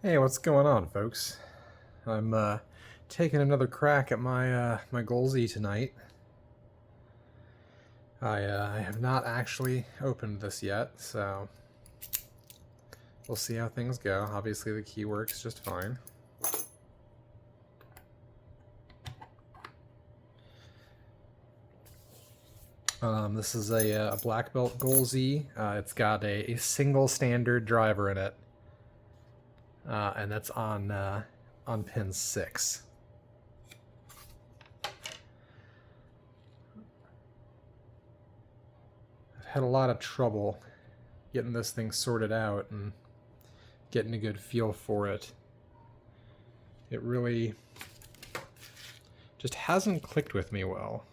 Hey, what's going on, folks? I'm taking another crack at my Goal Z tonight. I have not actually opened this yet, so we'll see how things go. Obviously, the key works just fine. This is a black belt Goal Z. It's got a single standard driver in it, and that's on pin 6. I've had a lot of trouble getting this thing sorted out and getting a good feel for it. It really just hasn't clicked with me well.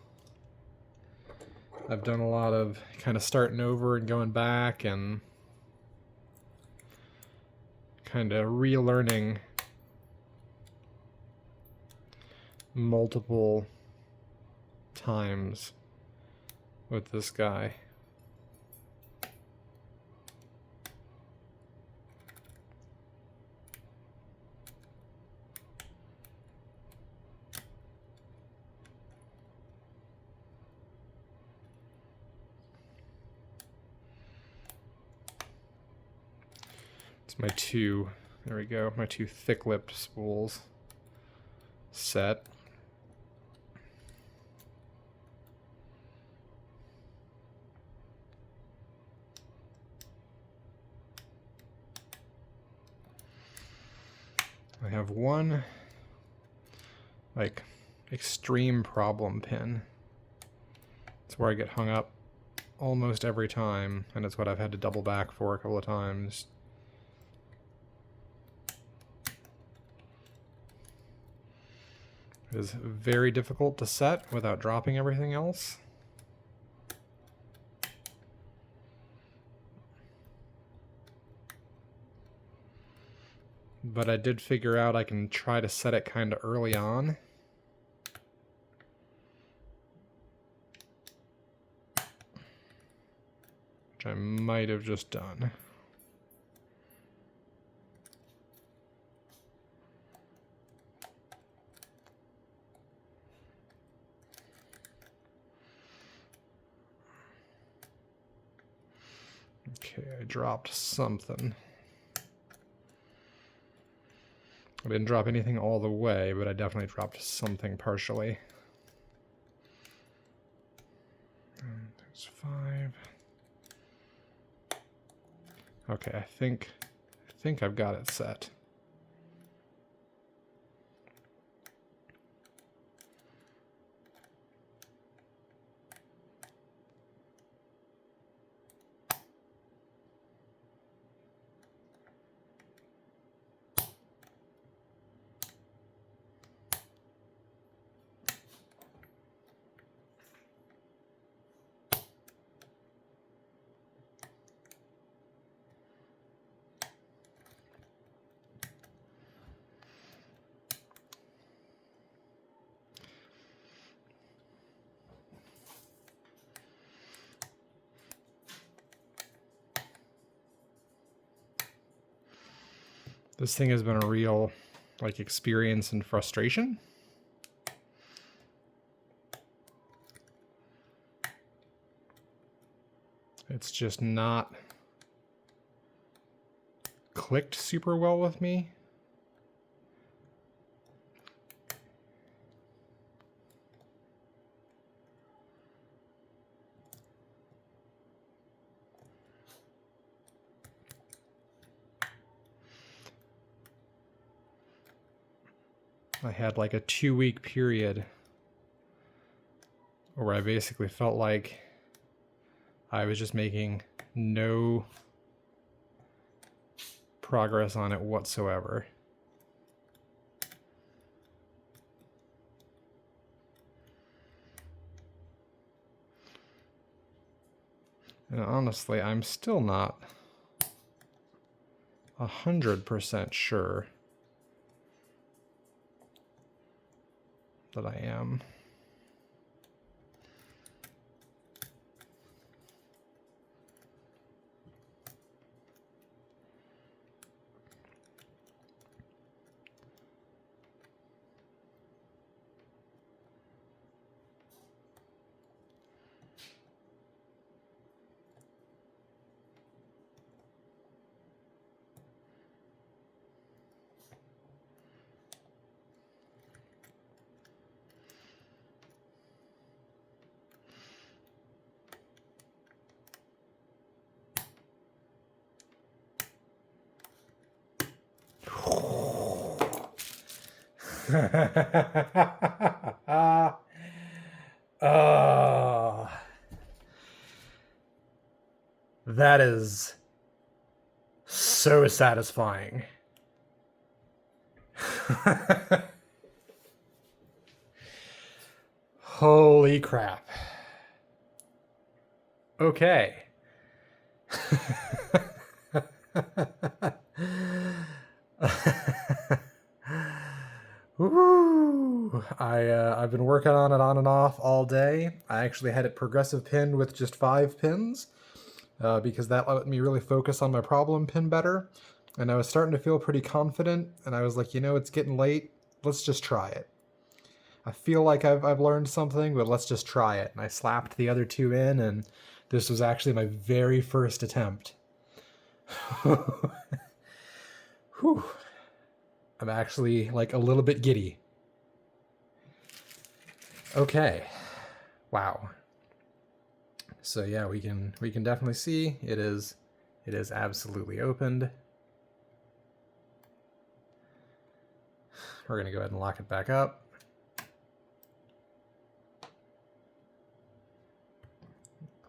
I've done a lot of kind of starting over and going back and kind of relearning multiple times with this guy. It's my two, there we go, my two thick-lipped spools set. I have one, like, extreme problem pin. It's where I get hung up almost every time, and it's what I've had to double back for a couple of times. It is very difficult to set without dropping everything else. But I did figure out I can try to set it kind of early on. Which I might have just done. Okay, I dropped something. I didn't drop anything all the way, but I definitely dropped something partially. And there's 5. Okay, I think I've got it set. This thing has been a real, like, experience and frustration. It's just not clicked super well with me. I had like a 2-week period where I basically felt like I was just making no progress on it whatsoever. And honestly, I'm still not 100% sure that I am. Oh, that is so satisfying. Holy crap. Okay. Woo! I've been working on it on and off all day. I actually had it progressive pinned with just 5 pins because that let me really focus on my problem pin better. And I was starting to feel pretty confident, and I was like, you know, it's getting late. Let's just try it. I feel like I've learned something, but let's just try it. And I slapped the other 2 in, and this was actually my very first attempt. Whew. I'm actually like a little bit giddy. Okay. Wow. So yeah, we can definitely see it is absolutely opened. We're gonna go ahead and lock it back up.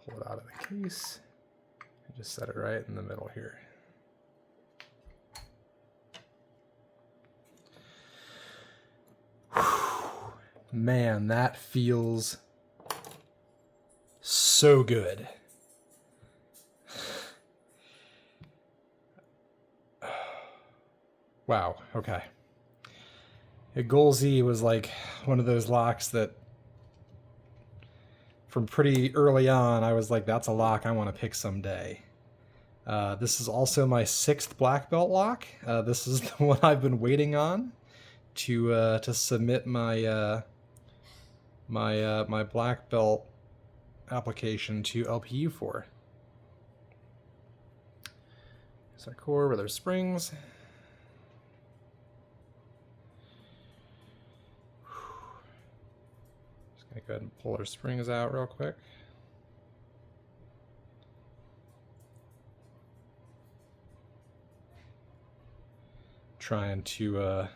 Pull it out of the case and just set it right in the middle here. Man, that feels so good. Wow, okay. Goal Z was like one of those locks that from pretty early on, I was like, that's a lock I want to pick someday. This is also my 6th black belt lock. This is the one I've been waiting on to submit my my black belt application to LPU for. Here's our core with our springs. Just gonna go ahead and pull our springs out real quick. Trying to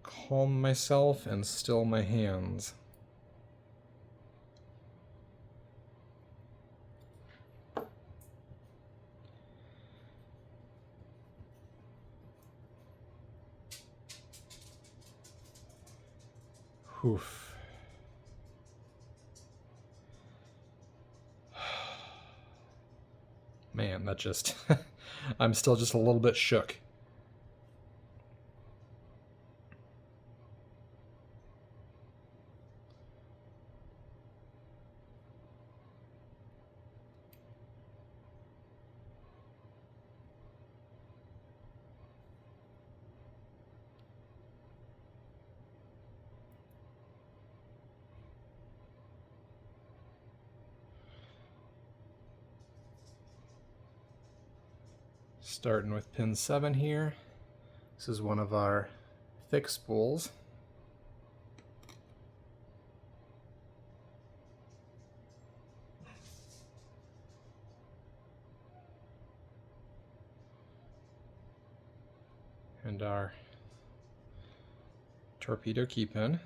calm myself and still my hands. Oof. Man, that just... I'm still just a little bit shook. Starting with pin 7 here. This is one of our thick spools. And our torpedo key pin.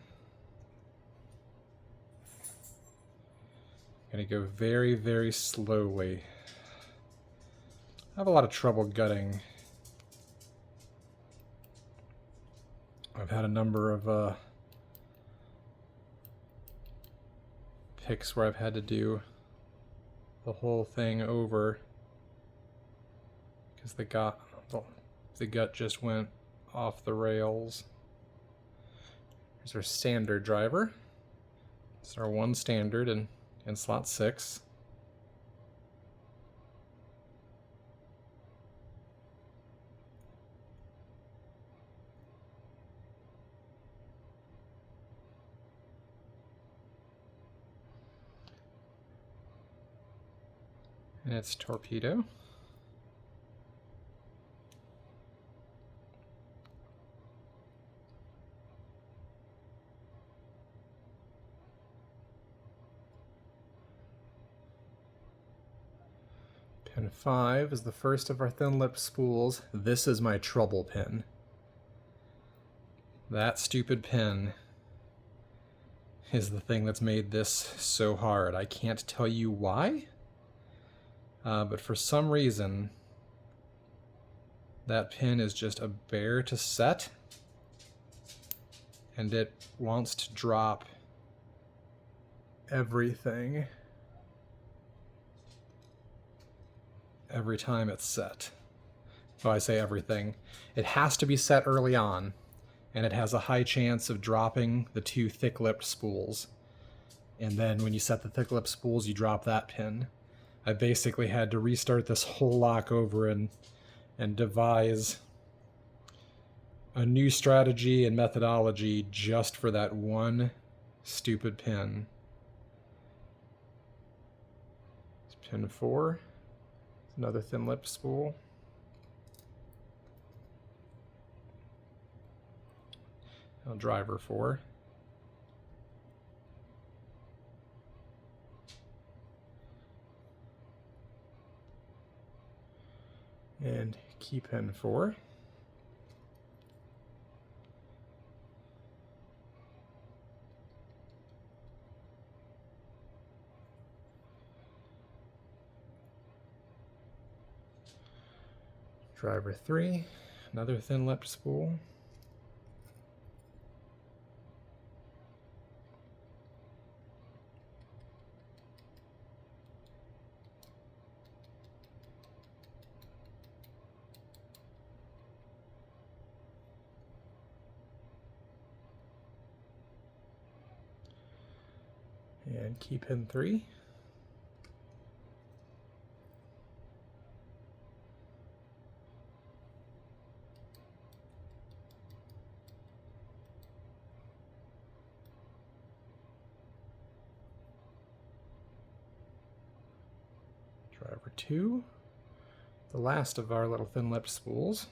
Gonna go very, very slowly. I have a lot of trouble gutting. I've had a number of picks where I've had to do the whole thing over because the gut just went off the rails. Here's our standard driver. It's our 1 standard in slot 6. And it's torpedo. Pin 5 is the first of our thin lip spools. This is my trouble pin. That stupid pin is the thing that's made this so hard. I can't tell you why, but for some reason, that pin is just a bear to set, and it wants to drop everything every time it's set. Oh, I say everything. It has to be set early on, and it has a high chance of dropping the 2 thick-lipped spools. And then when you set the thick-lipped spools, you drop that pin. I basically had to restart this whole lock over and devise a new strategy and methodology just for that one stupid pin. It's pin 4. Another thin-lipped spool. Now driver 4. And key pin 4. Driver 3, another thin-lipped spool. And key pin 3. Driver 2, the last of our little thin-lipped spools.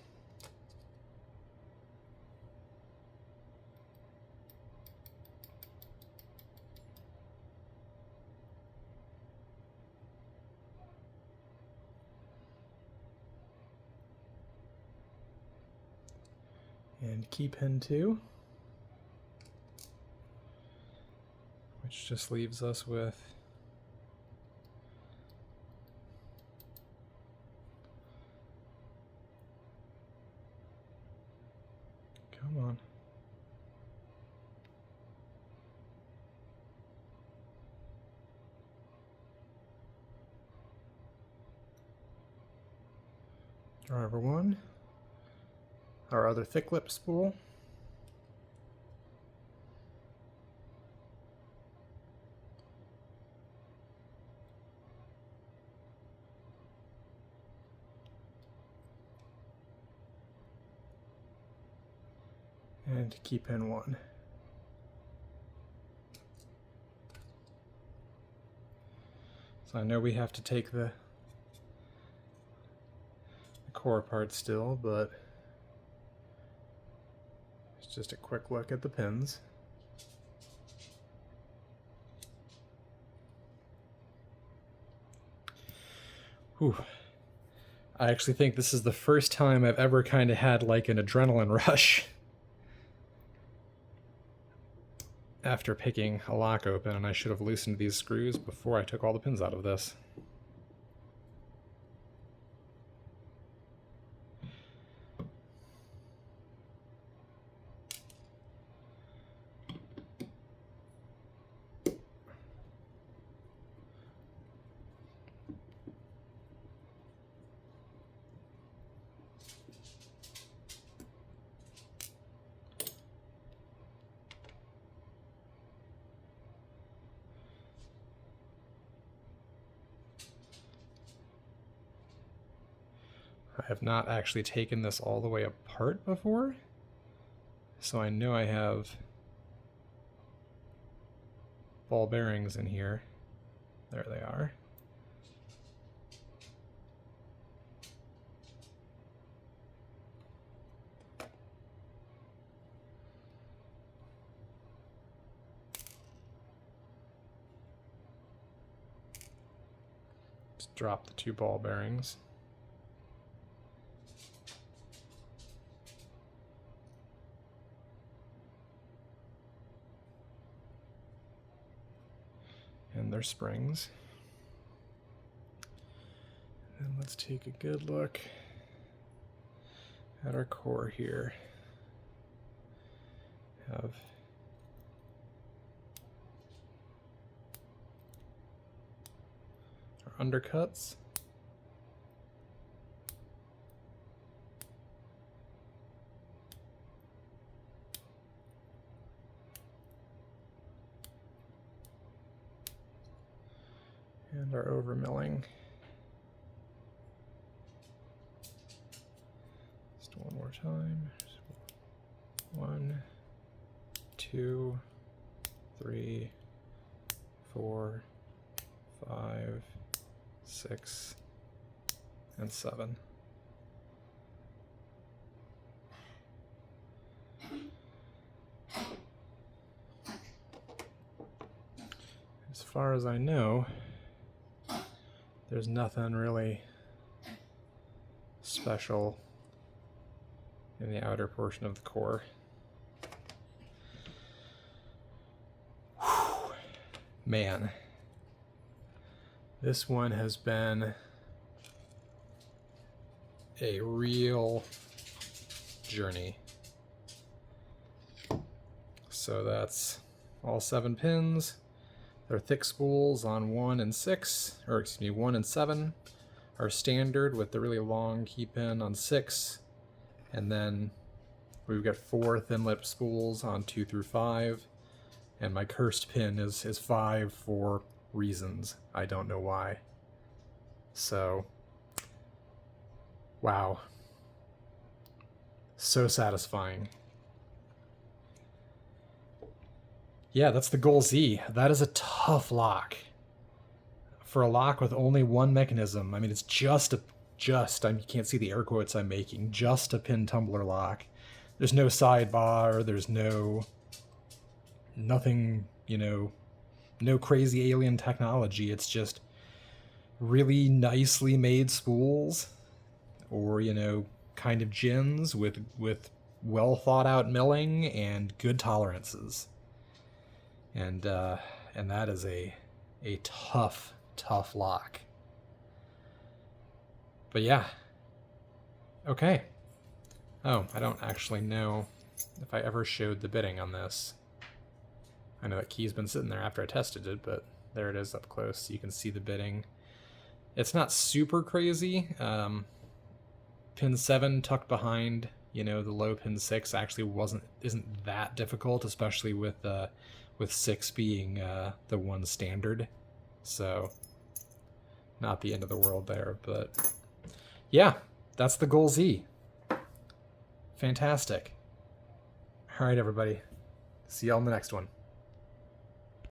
And key pin 2, which just leaves us with come on. Driver 1, our other thick-lip spool. And key pin 1. So I know we have to take the core apart still, but it's just a quick look at the pins. Whew. I actually think this is the first time I've ever kind of had like an adrenaline rush after picking a lock open, and I should have loosened these screws before I took all the pins out of this. I have not actually taken this all the way apart before, so I know I have ball bearings in here. There they are. Just drop the 2 ball bearings. and their springs. And let's take a good look at our core here. Have our undercuts. And our overmilling. Just one more time. 1, 2, 3, 4, 5, 6, and 7. As far as I know, there's nothing really special in the outer portion of the core. Whew. Man, this one has been a real journey. So that's all 7 pins. They're thick spools on 1 and 6, or excuse me, 1 and 7 are standard with the really long key pin on 6. And then we've got 4 thin lip spools on 2 through 5. And my cursed pin is 5 for reasons. I don't know why. So, wow. So satisfying. Yeah, that's the Goal Z. That is a tough lock. For a lock with only one mechanism, I mean, it's just you can't see the air quotes I'm making, just a pin tumbler lock. There's no sidebar, there's nothing, you know, no crazy alien technology. It's just really nicely made spools, or, you know, kind of gins with well thought out milling and good tolerances. And that is a tough lock. But yeah. Okay. Oh, I don't actually know if I ever showed the bitting on this. I know that key's been sitting there after I tested it, but there it is up close. So you can see the bitting. It's not super crazy. Pin 7 tucked behind, you know, the low pin 6 actually isn't that difficult, especially with 6 being the one standard. So not the end of the world there, but yeah, that's the Goal Z. Fantastic. All right, everybody. See y'all in the next one.